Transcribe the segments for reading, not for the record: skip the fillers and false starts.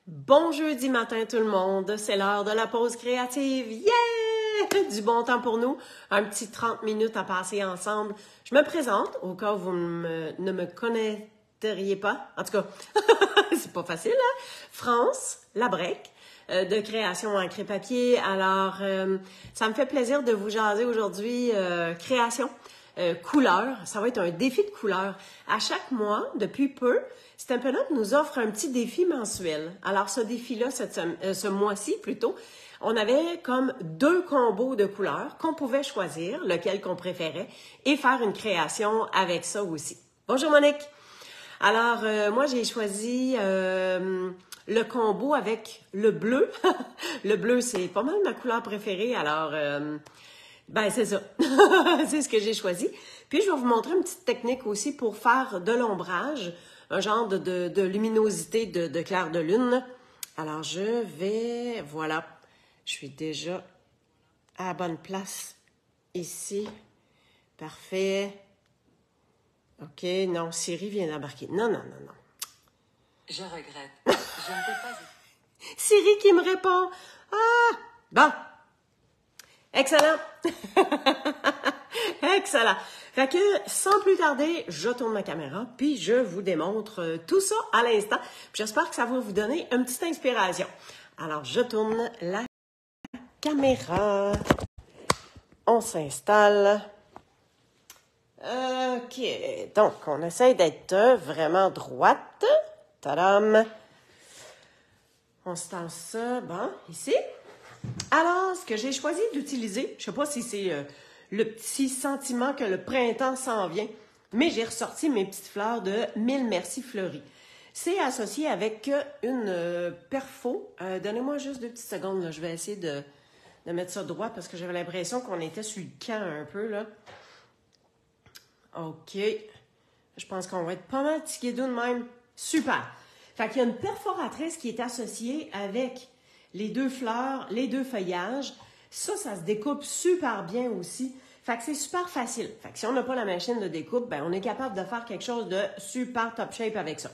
Bon jeudi matin tout le monde, c'est l'heure de la pause créative. Yeah! Du bon temps pour nous, un petit 30 minutes à passer ensemble. Je me présente, au cas où vous ne me connaîtriez pas. En tout cas, c'est pas facile, hein? France Labrec, de création en cré-papier. Alors, ça me fait plaisir de vous jaser aujourd'hui création. Couleur, ça va être un défi de couleur. À chaque mois, depuis peu, Stampin' Up nous offre un petit défi mensuel. Alors, ce défi-là, ce mois-ci plutôt, on avait comme 2 combos de couleurs qu'on pouvait choisir, lequel qu'on préférait, et faire une création avec ça aussi. Bonjour Monique! Alors, moi, j'ai choisi le combo avec le bleu. Le bleu, c'est pas mal ma couleur préférée, alors... Ben, c'est ça. C'est ce que j'ai choisi. Puis, je vais vous montrer une petite technique aussi pour faire de l'ombrage, un genre de luminosité de clair de lune. Alors, je vais... Voilà. Je suis déjà à la bonne place ici. Parfait. OK. Non, Siri vient d'embarquer. Non, non, non, non. Je regrette. Je ne peux pas... Siri qui me répond. Ah! Bon. Excellent! Excellent! Fait que, sans plus tarder, je tourne ma caméra, puis je vous démontre tout ça à l'instant. J'espère que ça va vous donner une petite inspiration. Alors, je tourne la caméra. On s'installe. OK. Donc, on essaye d'être vraiment droite. Tadam! On se tend ça, bon, ici. Alors, ce que j'ai choisi d'utiliser, je ne sais pas si c'est le petit sentiment que le printemps s'en vient, mais j'ai ressorti mes petites fleurs de Mille Merci Fleuries. C'est associé avec une perfo. Donnez-moi juste 2 petites secondes, là. Je vais essayer de mettre ça droit parce que j'avais l'impression qu'on était sur le camp un peu, là. OK. Je pense qu'on va être pas mal tiguedou de même. Super! Fait qu'il y a une perforatrice qui est associée avec les 2 fleurs, les 2 feuillages. Ça se découpe super bien aussi. Fait que c'est super facile. Fait que si on n'a pas la machine de découpe, ben on est capable de faire quelque chose de super top shape avec ça.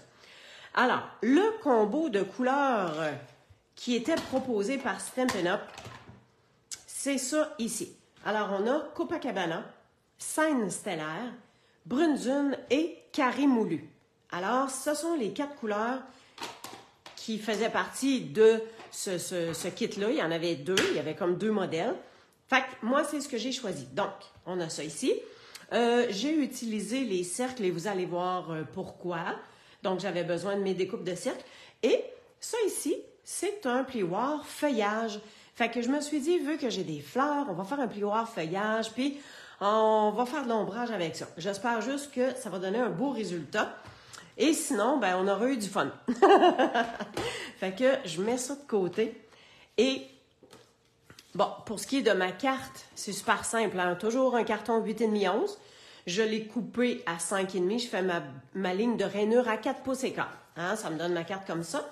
Alors, le combo de couleurs qui était proposé par Stampin' Up, c'est ça ici. Alors, on a Copacabana, Scène stellaire, Brune dune et Carré moulu. Alors, ce sont les 4 couleurs qui faisaient partie de ce kit-là. Il y en avait 2, il y avait comme 2 modèles. Fait que moi, c'est ce que j'ai choisi. Donc, on a ça ici. J'ai utilisé les cercles et vous allez voir pourquoi. Donc, j'avais besoin de mes découpes de cercles. Et ça ici, c'est un plioir feuillage. Fait que je me suis dit, vu que j'ai des fleurs, on va faire un plioir feuillage, puis on va faire de l'ombrage avec ça. J'espère juste que ça va donner un beau résultat. Et sinon, ben, on aurait eu du fun. Fait que je mets ça de côté. Et, bon, pour ce qui est de ma carte, c'est super simple, hein? Toujours un carton 8,5-11. Je l'ai coupé à 5,5. Je fais ma ligne de rainure à 4 pouces et quart. Hein? Ça me donne ma carte comme ça.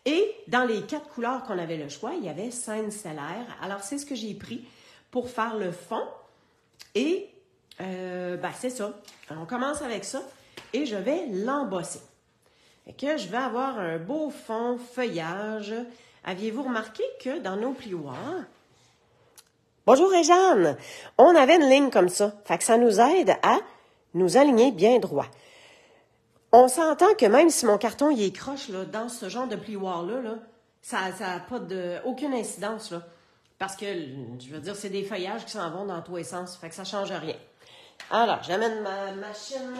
Et dans les 4 couleurs qu'on avait le choix, il y avait Scène stellaire. Alors, c'est ce que j'ai pris pour faire le fond. Et, ben, c'est ça. Alors, on commence avec ça. Et je vais l'embosser. Et que je vais avoir un beau fond feuillage. Aviez-vous remarqué que dans nos plioirs... Bonjour Réjeanne! On avait une ligne comme ça. Fait que ça nous aide à nous aligner bien droit. On s'entend que même si mon carton il est croche là, dans ce genre de plioir-là, là, ça n'a pas aucune incidence. Là, parce que, je veux dire, c'est des feuillages qui s'en vont dans tous les sens. Fait que ça ne change rien. Alors, j'amène ma machine...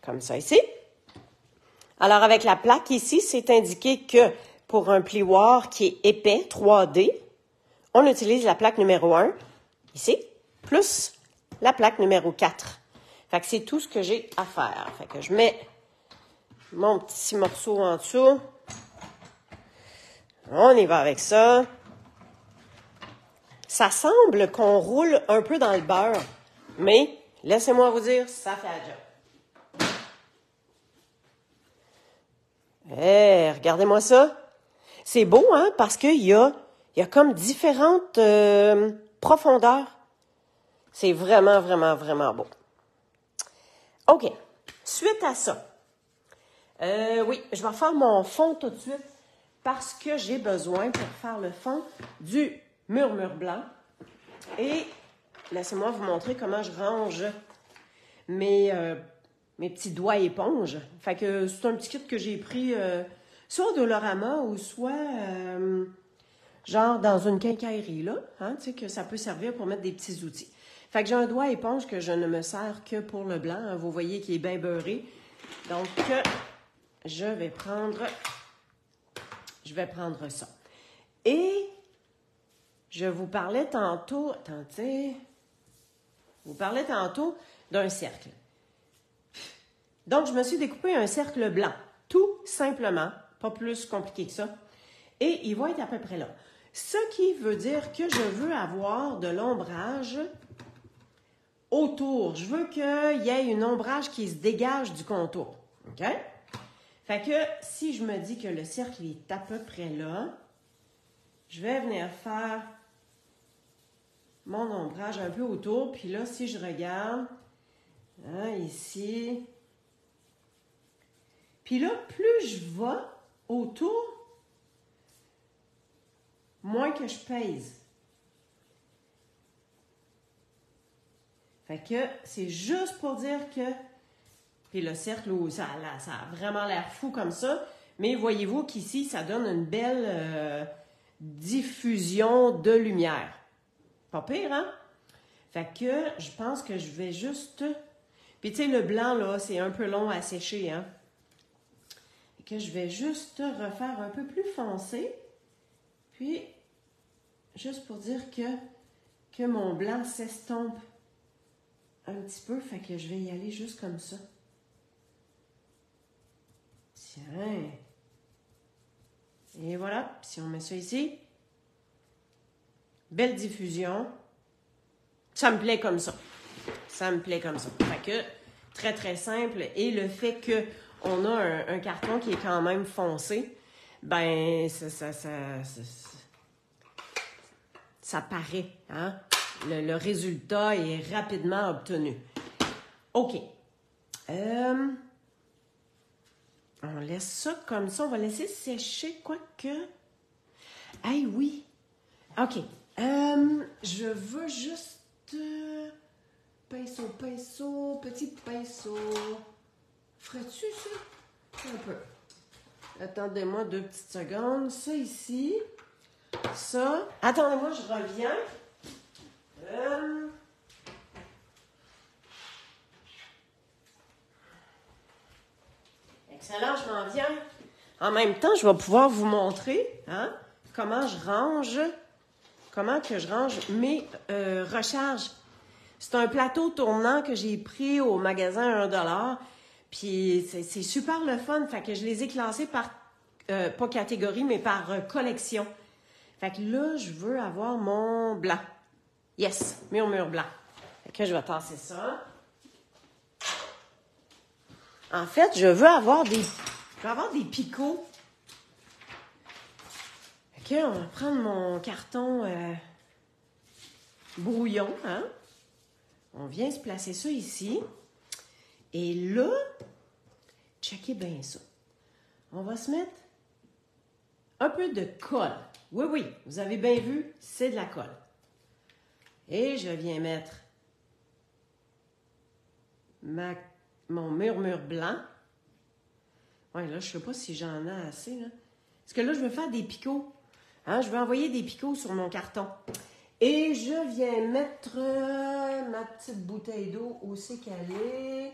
Comme ça ici. Alors, avec la plaque ici, c'est indiqué que pour un plioir qui est épais, 3D, on utilise la plaque numéro 1, ici, plus la plaque numéro 4. Fait que c'est tout ce que j'ai à faire. Fait que je mets mon petit morceau en dessous. On y va avec ça. Ça semble qu'on roule un peu dans le beurre, mais laissez-moi vous dire, ça fait la job. Regardez-moi ça. C'est beau, hein, parce qu'il y a comme différentes profondeurs. C'est vraiment, vraiment, vraiment beau. OK. Suite à ça, Oui, je vais refaire mon fond tout de suite parce que j'ai besoin pour faire le fond du murmure blanc. Et laissez-moi vous montrer comment je range mes petits doigts éponges. Fait que c'est un petit kit que j'ai pris soit au Dollarama ou soit genre dans une quincaillerie, là. Hein, tu sais, que ça peut servir pour mettre des petits outils. Fait que j'ai un doigt éponge que je ne me sers que pour le blanc. Hein, vous voyez qu'il est bien beurré. Donc, je vais prendre ça. Et je vous parlais tantôt, attendez, d'un cercle. Donc, je me suis découpé un cercle blanc, tout simplement, pas plus compliqué que ça. Et il va être à peu près là. Ce qui veut dire que je veux avoir de l'ombrage autour. Je veux qu'il y ait une ombrage qui se dégage du contour. OK? Fait que si je me dis que le cercle est à peu près là, je vais venir faire mon ombrage un peu autour. Puis là, si je regarde, hein, ici. Puis là, plus je vais autour, moins que je pèse. Fait que c'est juste pour dire que... Puis le cercle, ça a vraiment l'air fou comme ça. Mais voyez-vous qu'ici, ça donne une belle diffusion de lumière. Pas pire, hein? Fait que je pense que je vais juste... Puis tu sais, le blanc, là, c'est un peu long à sécher, hein? Fait que je vais juste refaire un peu plus foncé. Puis, juste pour dire que mon blanc s'estompe un petit peu. Fait que je vais y aller juste comme ça. Tiens. Et voilà. Puis si on met ça ici. Belle diffusion. Ça me plaît comme ça. Ça me plaît comme ça. Fait que, très, très simple. Et le fait qu'on a un carton qui est quand même foncé, ben, ça paraît, hein? Le résultat est rapidement obtenu. OK. On laisse ça comme ça. On va laisser sécher, quoique... Hey, oui. OK. Je veux juste... pinceau, petit pinceau. Ferais-tu ça? Un peu. Attendez-moi 2 petites secondes. Ça ici. Ça. Attendez-moi, je reviens. Excellent, je m'en viens. En même temps, je vais pouvoir vous montrer comment que je range mes recharges. C'est un plateau tournant que j'ai pris au magasin $1. Puis c'est super le fun. Fait que je les ai classés par, pas catégorie, mais par collection. Fait que là, je veux avoir mon blanc. Yes, murmure blanc. Fait que je vais tasser ça. En fait, je veux avoir des picots. Fait que on va prendre mon carton brouillon, hein? On vient se placer ça ici. Et là, checkez bien ça. On va se mettre un peu de colle. Oui, oui, vous avez bien vu, c'est de la colle. Et je viens mettre mon murmure blanc. Ouais, là, je ne sais pas si j'en ai assez, là. Parce que là, je veux faire des picots. Hein? Je veux envoyer des picots sur mon carton. Et je viens mettre ma petite bouteille d'eau où c'est qu'elle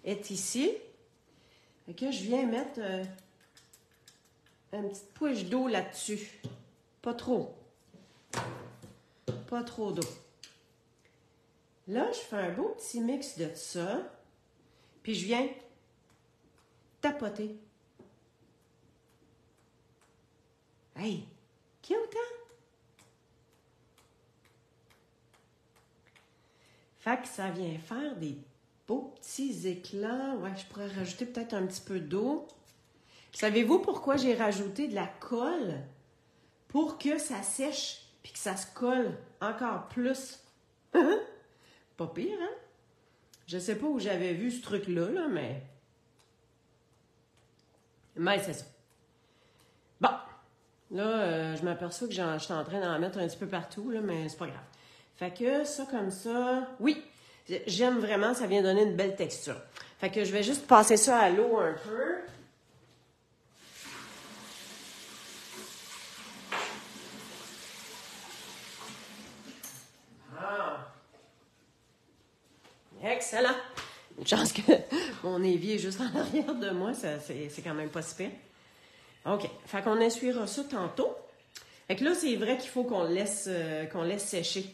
est ici. Fait que je viens mettre une petite pouche d'eau là-dessus. Pas trop. Pas trop d'eau. Là, je fais un beau petit mix de ça. Puis je viens tapoter. Hey, qui a autant? Fait que ça vient faire des beaux petits éclats. Ouais, je pourrais rajouter peut-être un petit peu d'eau. Savez-vous pourquoi j'ai rajouté de la colle? Pour que ça sèche puis que ça se colle encore plus. Pas pire, hein? Je sais pas où j'avais vu ce truc-là, là, mais Mais c'est ça. Bon. Là, je m'aperçois que je suis en train d'en mettre un petit peu partout, là, mais c'est pas grave. Fait que ça, comme ça... Oui, j'aime vraiment, ça vient donner une belle texture. Fait que je vais juste passer ça à l'eau un peu. Excellent! Une chance que mon évier est juste en arrière de moi, c'est quand même pas si pire. OK. Fait qu'on essuiera ça tantôt. Fait que là, c'est vrai qu'il faut qu'on laisse sécher.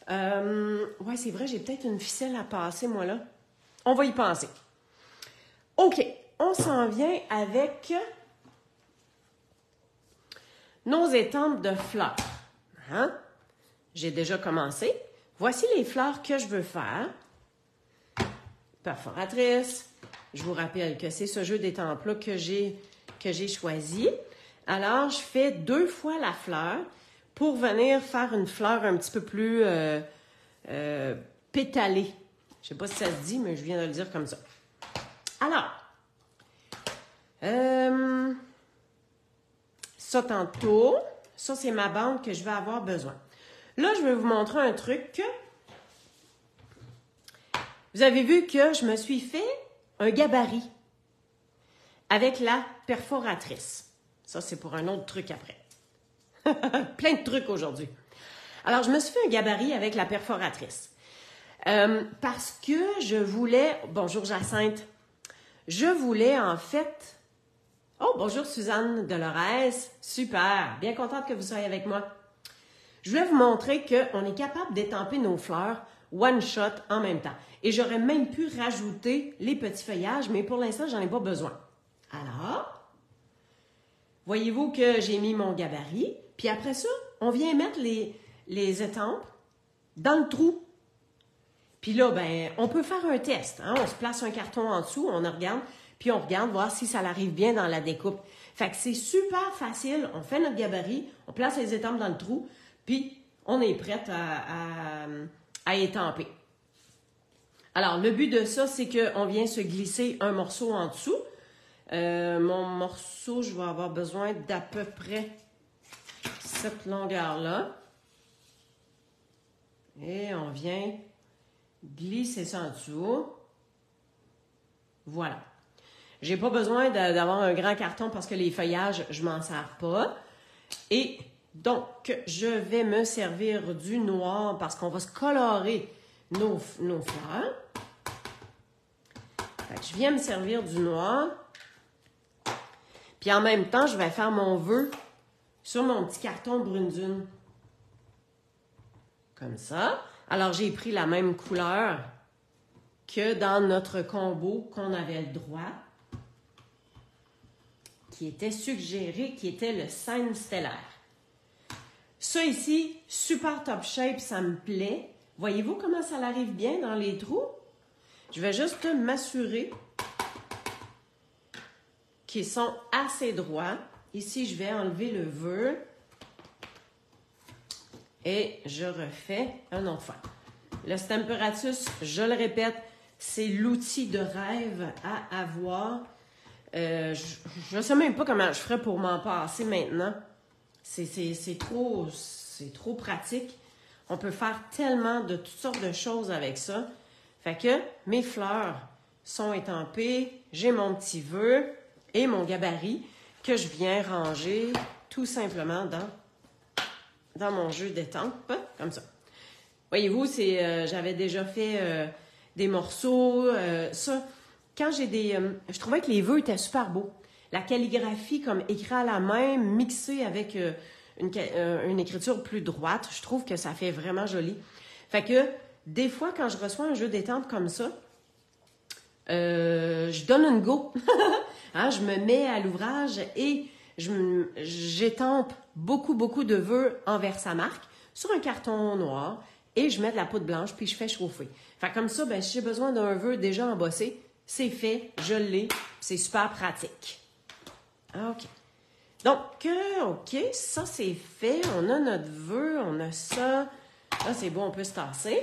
Ouais, c'est vrai, j'ai peut-être une ficelle à passer, moi, là. On va y penser. OK. On s'en vient avec nos étampes de fleurs. Hein? J'ai déjà commencé. Voici les fleurs que je veux faire. Perforatrice. Je vous rappelle que c'est ce jeu d'étampes-là que j'ai choisi. Alors, je fais 2 fois la fleur pour venir faire une fleur un petit peu plus pétalée. Je ne sais pas si ça se dit, mais je viens de le dire comme ça. Alors, ça tantôt, ça c'est ma bande que je vais avoir besoin. Là, je vais vous montrer un truc. Vous avez vu que je me suis fait un gabarit avec la perforatrice. Ça, c'est pour un autre truc après. Plein de trucs aujourd'hui. Alors, je me suis fait un gabarit avec la perforatrice. Parce que je voulais... Bonjour Jacinthe. Je voulais en fait... Oh, bonjour Suzanne Dolores. Super. Bien contente que vous soyez avec moi. Je voulais vous montrer qu'on est capable d'étamper nos fleurs one shot en même temps. Et j'aurais même pu rajouter les petits feuillages, mais pour l'instant, j'en ai pas besoin. Alors, voyez-vous que j'ai mis mon gabarit, puis après ça, on vient mettre les étampes dans le trou. Puis là, ben, on peut faire un test. Hein? On se place un carton en dessous, on regarde, puis on regarde voir si ça arrive bien dans la découpe. Fait que c'est super facile. On fait notre gabarit, on place les étampes dans le trou, puis on est prête à étamper. Alors, le but de ça, c'est qu'on vient se glisser un morceau en dessous. Mon morceau, je vais avoir besoin d'à peu près cette longueur-là. Et on vient glisser ça en dessous. Voilà. J'ai pas besoin d'avoir un grand carton parce que les feuillages, je m'en sers pas. Et donc, je vais me servir du noir parce qu'on va se colorer nos fleurs. Fait que je viens me servir du noir. Puis en même temps, je vais faire mon vœu sur mon petit carton brune dune. Comme ça. Alors, j'ai pris la même couleur que dans notre combo qu'on avait le droit, qui était suggéré, qui était le Scène stellaire. Ça ici, super top shape, ça me plaît. Voyez-vous comment ça arrive bien dans les trous? Je vais juste m'assurer qu'ils sont assez droits. Ici, je vais enlever le vœu. Et je refais un autre fois. Le Stamparatus, je le répète, c'est l'outil de rêve à avoir. Je ne sais même pas comment je ferais pour m'en passer maintenant. C'est trop pratique. On peut faire tellement de toutes sortes de choses avec ça. Fait que mes fleurs sont étampées. J'ai mon petit vœu et mon gabarit que je viens ranger tout simplement dans mon jeu d'étampes, comme ça. Voyez-vous, j'avais déjà fait des morceaux. Ça, quand j'ai je trouvais que les vœux étaient super beaux. La calligraphie comme écrit à la main, mixée avec une écriture plus droite, je trouve que ça fait vraiment joli. Fait que, des fois, quand je reçois un jeu d'étampes comme ça, je donne une go. Hein, je me mets à l'ouvrage et j'étampe beaucoup de vœux envers sa marque sur un carton noir et je mets de la poudre blanche puis je fais chauffer. Fait comme ça, ben, si j'ai besoin d'un vœu déjà embossé, c'est fait, je l'ai, c'est super pratique. OK. Donc, OK, ça c'est fait, on a notre vœu, on a ça. Là, c'est bon, on peut se tasser.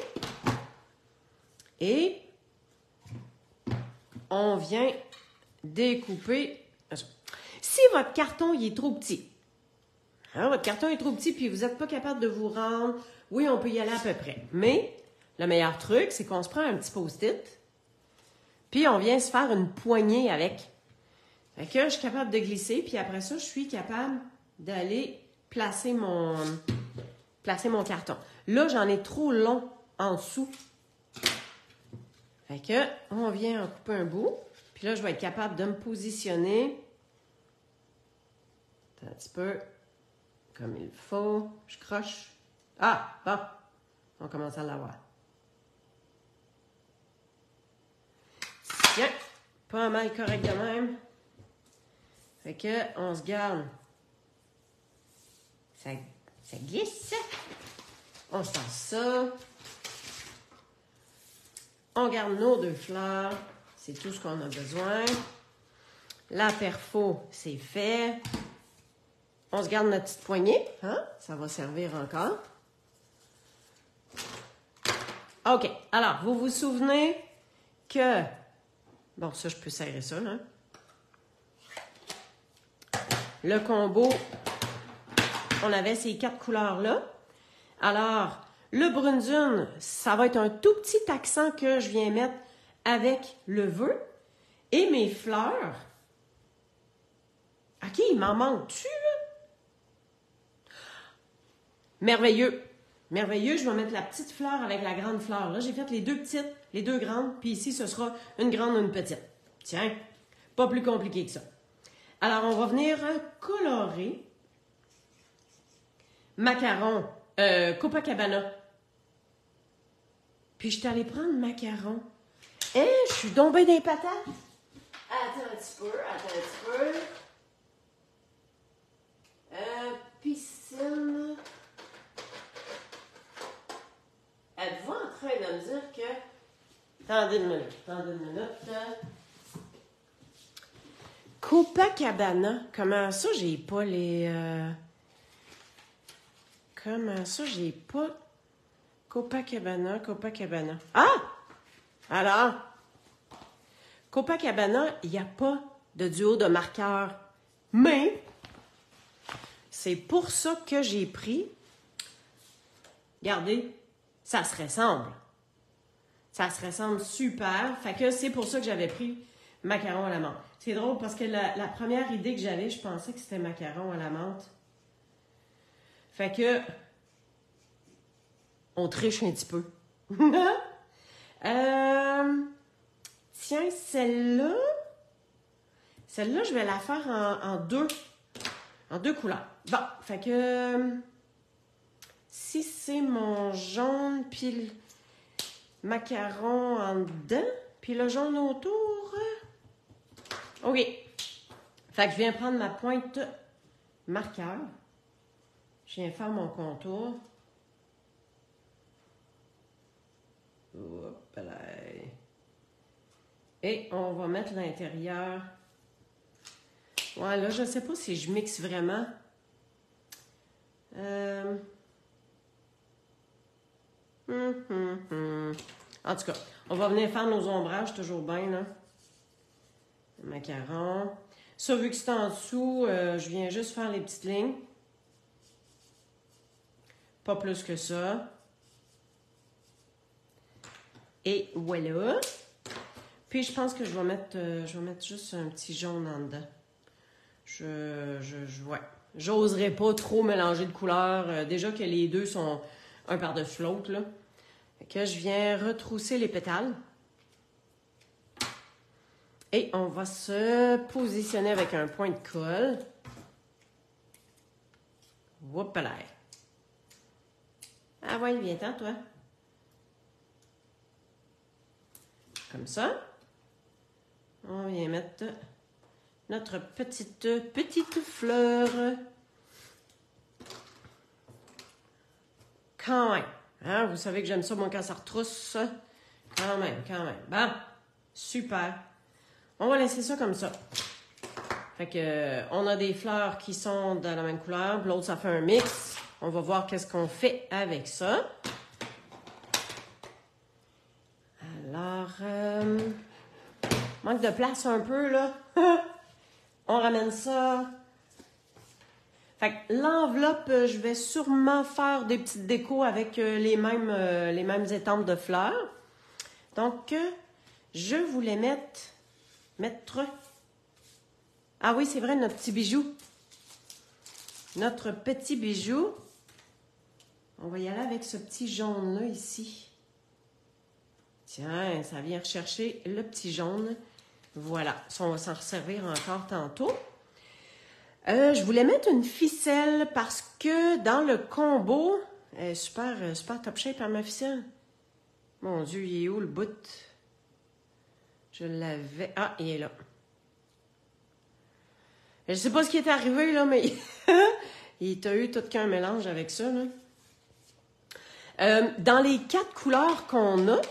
Et on vient découper Si votre carton il est trop petit, hein, votre carton est trop petit puis vous n'êtes pas capable de vous rendre, oui, on peut y aller à peu près. Mais le meilleur truc, c'est qu'on se prend un petit post-it, puis on vient se faire une poignée avec. Fait que je suis capable de glisser, puis après ça, je suis capable d'aller placer mon carton. Là, j'en ai trop long en dessous. Fait que, on vient en couper un bout. Puis là, je vais être capable de me positionner un petit peu comme il faut. Je croche. Ah, bon. On commence à l'avoir. Tiens, pas mal correct de même. Fait que, on se garde. Ça glisse. On sort ça. On garde nos 2 fleurs. C'est tout ce qu'on a besoin. La perfo, c'est fait. On se garde notre petite poignée. Hein? Ça va servir encore. OK. Alors, vous vous souvenez que... Bon, ça, je peux serrer ça, là. Le combo, on avait ces 4 couleurs-là. Alors, le brunzune, ça va être un tout petit accent que je viens mettre avec le vœu. Et mes fleurs, OK, il m'en manque-tu? Merveilleux. Merveilleux, je vais mettre la petite fleur avec la grande fleur. Là, j'ai fait les 2 petites, les 2 grandes, puis ici, ce sera une grande ou une petite. Tiens, pas plus compliqué que ça. Alors, on va venir colorer macaron, Copacabana. Puis, je suis allée prendre macaron. Je suis tombée des patates. Attends un petit peu. Piscine. Êtes-vous en train de me dire que... Attendez une minute. Copacabana. Comment ça, j'ai pas les... Comment ça, j'ai pas... Copacabana. Ah! Alors, Copacabana, il n'y a pas de duo de marqueurs. Mais, c'est pour ça que j'ai pris... Regardez, ça se ressemble. Ça se ressemble super. Fait que c'est pour ça que j'avais pris macaron à la menthe. C'est drôle parce que la première idée que j'avais, je pensais que c'était macaron à la menthe. Fait que... On triche un petit peu. Tiens, celle-là... Celle-là, je vais la faire en deux couleurs. Bon, fait que... Si c'est mon jaune, puis le macaron en dedans, puis le jaune autour... OK. Fait que je viens prendre ma pointe marqueur. Je viens faire mon contour. Hop là. Et on va mettre l'intérieur. Ouais, là, je ne sais pas si je mixe vraiment. En tout cas, on va venir faire nos ombrages toujours bien, là. Le macaron. Ça, vu que c'est en dessous, je viens juste faire les petites lignes. Pas plus que ça. Et voilà. Puis, je pense que je vais mettre juste un petit jaune en dedans. Ouais. J'oserais pas trop mélanger de couleurs. Déjà que les deux sont un par-dessus l'autre, là. Fait que je viens retrousser les pétales. Et on va se positionner avec un point de colle. Whoop là. Ah ouais, viens-t'en, toi. Comme ça. On vient mettre notre petite fleur. Quand même. Hein? Vous savez que j'aime ça, moi, quand ça retrousse. Quand même. Bon, super. On va laisser ça comme ça. Fait que, on a des fleurs qui sont de la même couleur. L'autre, ça fait un mix. On va voir qu'est-ce qu'on fait avec ça. Alors, manque de place un peu, là. On ramène ça. Fait que l'enveloppe, je vais sûrement faire des petites décos avec les mêmes étampes de fleurs. Donc, je voulais mettre... Ah oui, c'est vrai, notre petit bijou. Notre petit bijou. On va y aller avec ce petit jaune-là ici. Tiens, ça vient rechercher le petit jaune. Voilà, ça, on va s'en resservir encore tantôt. Je voulais mettre une ficelle parce que dans le combo, super top shape à ma ficelle. Mon Dieu, il est où le bout? Je l'avais... Ah, il est là. Je sais pas ce qui est arrivé, là, mais il t'a eu tout qu'un mélange avec ça, là. Dans les 4 couleurs qu'on a,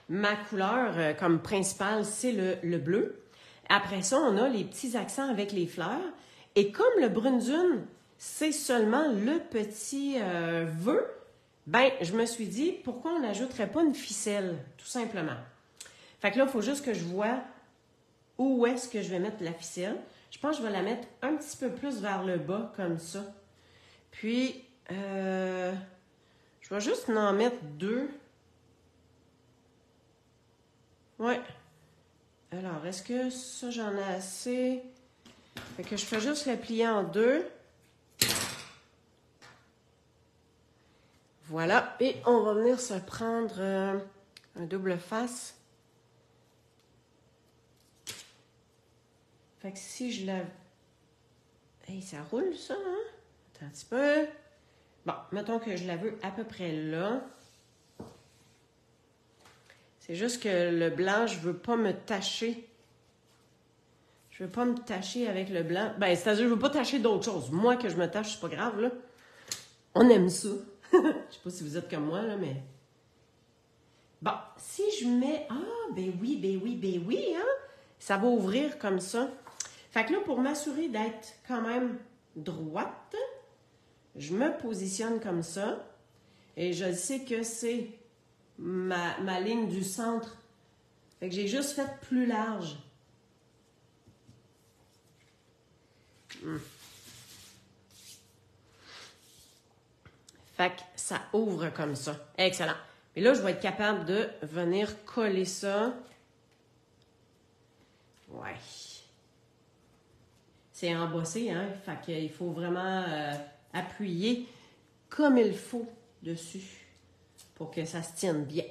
ma couleur comme principale, c'est le bleu. Après ça, on a les petits accents avec les fleurs. Et comme le brune dune, c'est seulement le petit vœu, ben, je me suis dit, pourquoi on n'ajouterait pas une ficelle, tout simplement. Fait que là, il faut juste que je vois où est-ce que je vais mettre la ficelle. Je pense que je vais la mettre un petit peu plus vers le bas, comme ça. Puis, je vais juste en mettre 2. Ouais. Alors, est-ce que ça, j'en ai assez? Fait que je fais juste la plier en 2. Voilà. Et on va venir se prendre un double face. Fait que si je la... Hey, ça roule, ça, hein? Attends un petit peu. Bon, mettons que je la veux à peu près là. C'est juste que le blanc, je veux pas me tacher. Je veux pas me tacher avec le blanc. Ben, c'est-à-dire, je veux pas tacher d'autres choses. Moi, que je me tâche, c'est pas grave, là. On aime ça. Je sais pas si vous êtes comme moi, là, mais... Bon, si je mets... Ah, ben oui, hein? Ça va ouvrir comme ça. Fait que là, pour m'assurer d'être quand même droite, je me positionne comme ça. Et je sais que c'est ma ligne du centre. Fait que j'ai juste fait plus large. Fait que ça ouvre comme ça. Excellent. Et là, je vais être capable de venir coller ça. Ouais. C'est embossé, hein? Fait qu'il faut vraiment appuyer comme il faut dessus pour que ça se tienne bien.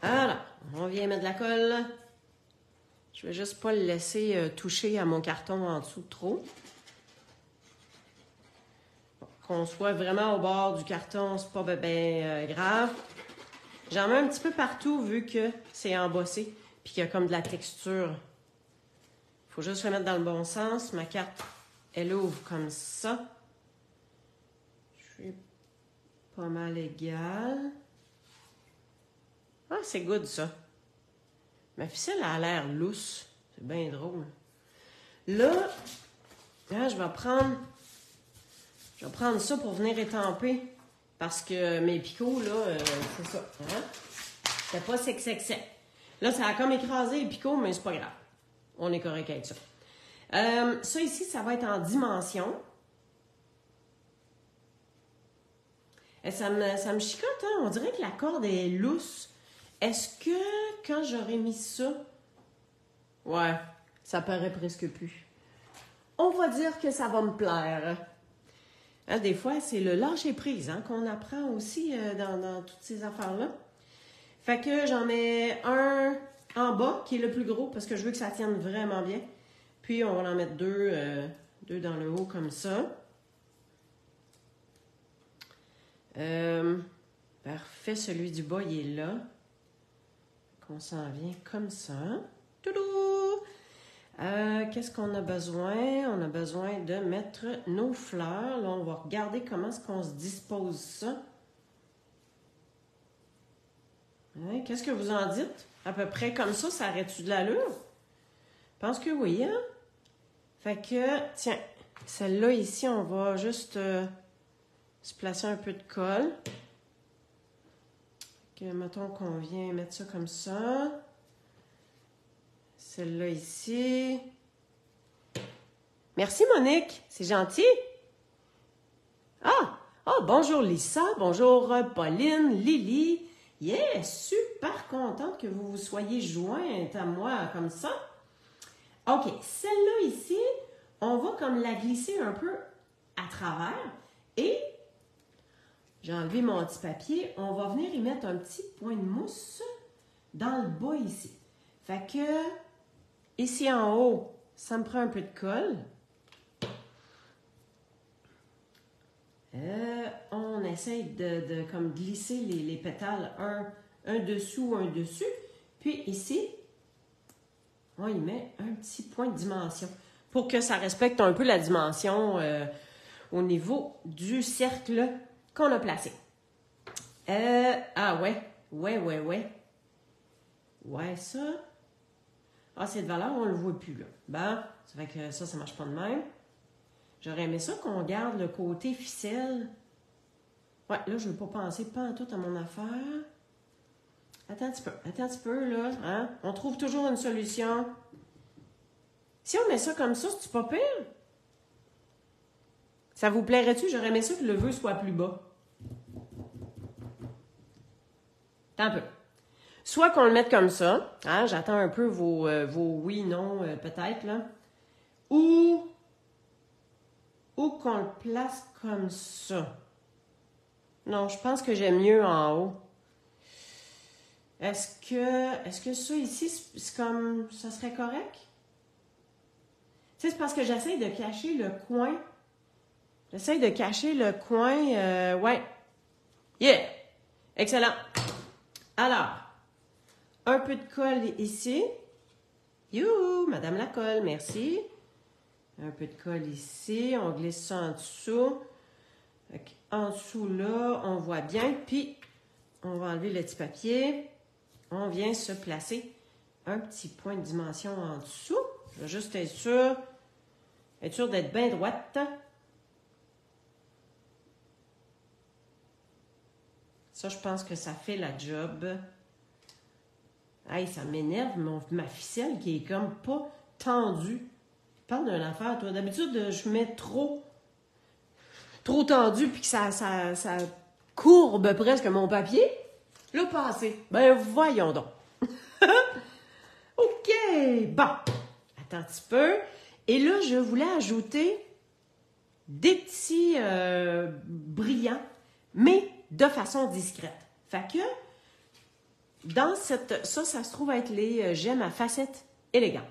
Alors, on vient mettre de la colle. Je vais juste pas le laisser toucher à mon carton en dessous trop. Qu'on soit vraiment au bord du carton, c'est pas bien grave. J'en mets un petit peu partout vu que c'est embossé puis qu'il y a comme de la texture. Il faut juste le mettre dans le bon sens. Ma carte, elle ouvre comme ça. Je suis pas mal égale. Ah, c'est good ça. Ma ficelle a l'air lousse. C'est bien drôle. Là, je vais prendre ça pour venir étamper. Parce que mes picots, là, c'est ça. Hein? C'est pas sec. Là, ça a comme écrasé les picots, mais c'est pas grave. On est correct avec ça. Ça ici, ça va être en dimension. Et ça me chicote, hein? On dirait que la corde est lousse. Est-ce que quand j'aurais mis ça... Ouais, ça paraît presque plus. On va dire que ça va me plaire. Hein, des fois, c'est le lâcher-prise hein, qu'on apprend aussi dans toutes ces affaires-là. Fait que j'en mets un en bas, qui est le plus gros, parce que je veux que ça tienne vraiment bien. Puis, on va en mettre deux dans le haut, comme ça. Parfait, celui du bas, il est là. On s'en vient comme ça. Toudou! Qu'est-ce qu'on a besoin? On a besoin de mettre nos fleurs. Là, on va regarder comment est-ce qu'on se dispose ça. Hein, qu'est-ce que vous en dites? À peu près comme ça, ça aurait-tu de l'allure? Je pense que oui, hein? Fait que, tiens, celle-là ici, on va juste se placer un peu de colle. Que, mettons qu'on vient mettre ça comme ça. Celle-là ici. Merci, Monique. C'est gentil. Bonjour, Lisa. Bonjour, Pauline, Lily. Yeah, super contente que vous vous soyez jointes à moi comme ça. OK, celle-là ici, on va comme la glisser un peu à travers et j'ai enlevé mon petit papier. On va venir y mettre un petit point de mousse dans le bas ici. Fait que, ici en haut, ça me prend un peu de colle. On essaye de comme glisser les pétales un dessous, un dessus. Puis ici, on y met un petit point de dimension pour que ça respecte un peu la dimension au niveau du cercle qu'on a placé. Ouais, ça. Cette valeur, on ne le voit plus là. Bon, ça fait que ça marche pas de même. J'aurais aimé ça qu'on garde le côté ficelle. Ouais, là, je ne veux pas penser pantoute à mon affaire. Attends un petit peu, là. Hein? On trouve toujours une solution. Si on met ça comme ça, c'est pas pire? Ça vous plairait-tu? J'aurais aimé ça que le vœu soit plus bas. Attends un peu. Soit qu'on le mette comme ça. Hein? J'attends un peu vos oui, non, peut-être, là. Ou qu'on le place comme ça. Non, je pense que j'aime mieux en haut. Est-ce que ça ici, c'est comme... ça serait correct? Tu sais, c'est parce que j'essaie de cacher le coin. J'essaie de cacher le coin. Ouais. Yeah! Excellent. Alors, un peu de colle ici. Youhou! Madame la colle, merci. Un peu de colle ici. On glisse ça en dessous. En dessous, là, on voit bien. Puis, on va enlever le petit papier. On vient se placer un petit point de dimension en dessous. Je vais juste être sûr d'être bien droite. Ça, je pense que ça fait la job. Hey, ça m'énerve, ma ficelle qui est comme pas tendue. Parle d'une affaire, toi. D'habitude, je mets trop tendu puis que ça courbe presque mon papier. Là, passé. Ben, voyons donc. OK. Bon. Attends un petit peu. Et là, je voulais ajouter des petits brillants, mais de façon discrète. Fait que, dans ça se trouve être les gemmes à facettes élégantes.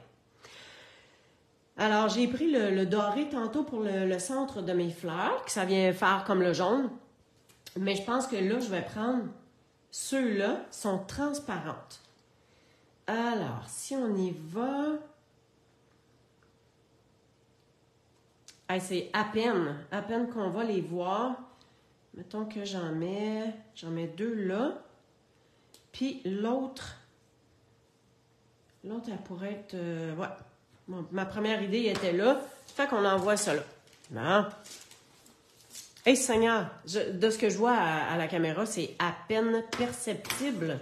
Alors, j'ai pris le doré tantôt pour le centre de mes fleurs, que ça vient faire comme le jaune. Mais je pense que là, je vais prendre ceux-là, sont transparentes. Alors, si on y va... Hey, c'est à peine qu'on va les voir. Mettons que j'en mets 2 là. Puis l'autre, elle pourrait être... ouais. Bon, ma première idée était là. Fait qu'on envoie ça là. Bon. Hey Seigneur, de ce que je vois à la caméra, c'est à peine perceptible.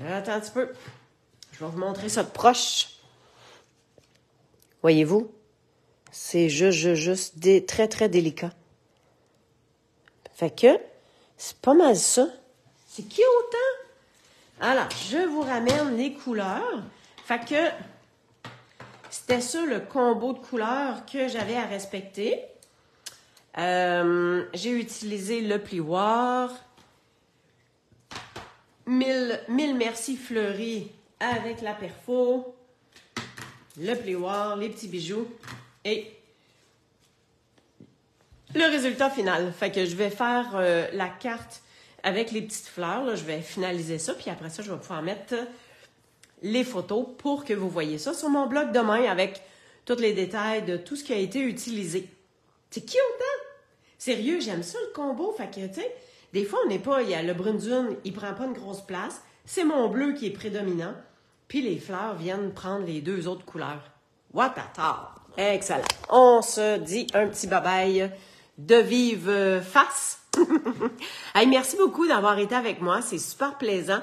Attends un petit peu. Je vais vous montrer ça de proche. Voyez-vous? C'est juste très, très délicat. Fait que, c'est pas mal ça. C'est cute, hein? Alors, je vous ramène les couleurs. Fait que, c'était ça le combo de couleurs que j'avais à respecter. J'ai utilisé le plioir. 1000 merci fleuris avec la perfo. Le plioir, les petits bijoux. Et le résultat final. Fait que je vais faire la carte avec les petites fleurs. Là, je vais finaliser ça. Puis après ça, je vais pouvoir mettre les photos pour que vous voyez ça sur mon blog demain avec tous les détails de tout ce qui a été utilisé. C'est cute, hein? Sérieux, j'aime ça le combo. Fait que, tu sais, des fois, on n'est pas... Il y a le brune dune, il prend pas une grosse place. C'est mon bleu qui est prédominant. Puis les fleurs viennent prendre les 2 autres couleurs. What a tard! Excellent. On se dit un petit bye-bye de vive face. Hey, merci beaucoup d'avoir été avec moi. C'est super plaisant.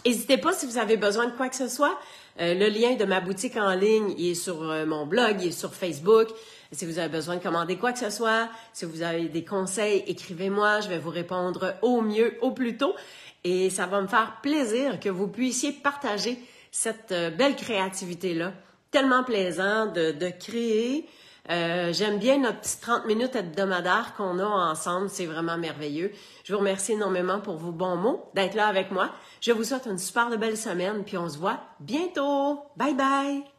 N'hésitez pas si vous avez besoin de quoi que ce soit. Le lien de ma boutique en ligne, il est sur mon blog, il est sur Facebook. Si vous avez besoin de commander quoi que ce soit, si vous avez des conseils, écrivez-moi, je vais vous répondre au mieux, au plus tôt. Et ça va me faire plaisir que vous puissiez partager cette belle créativité-là. Tellement plaisant de créer. J'aime bien notre petite 30 minutes hebdomadaire qu'on a ensemble. C'est vraiment merveilleux. Je vous remercie énormément pour vos bons mots, d'être là avec moi. Je vous souhaite une super belle semaine, puis on se voit bientôt. Bye bye!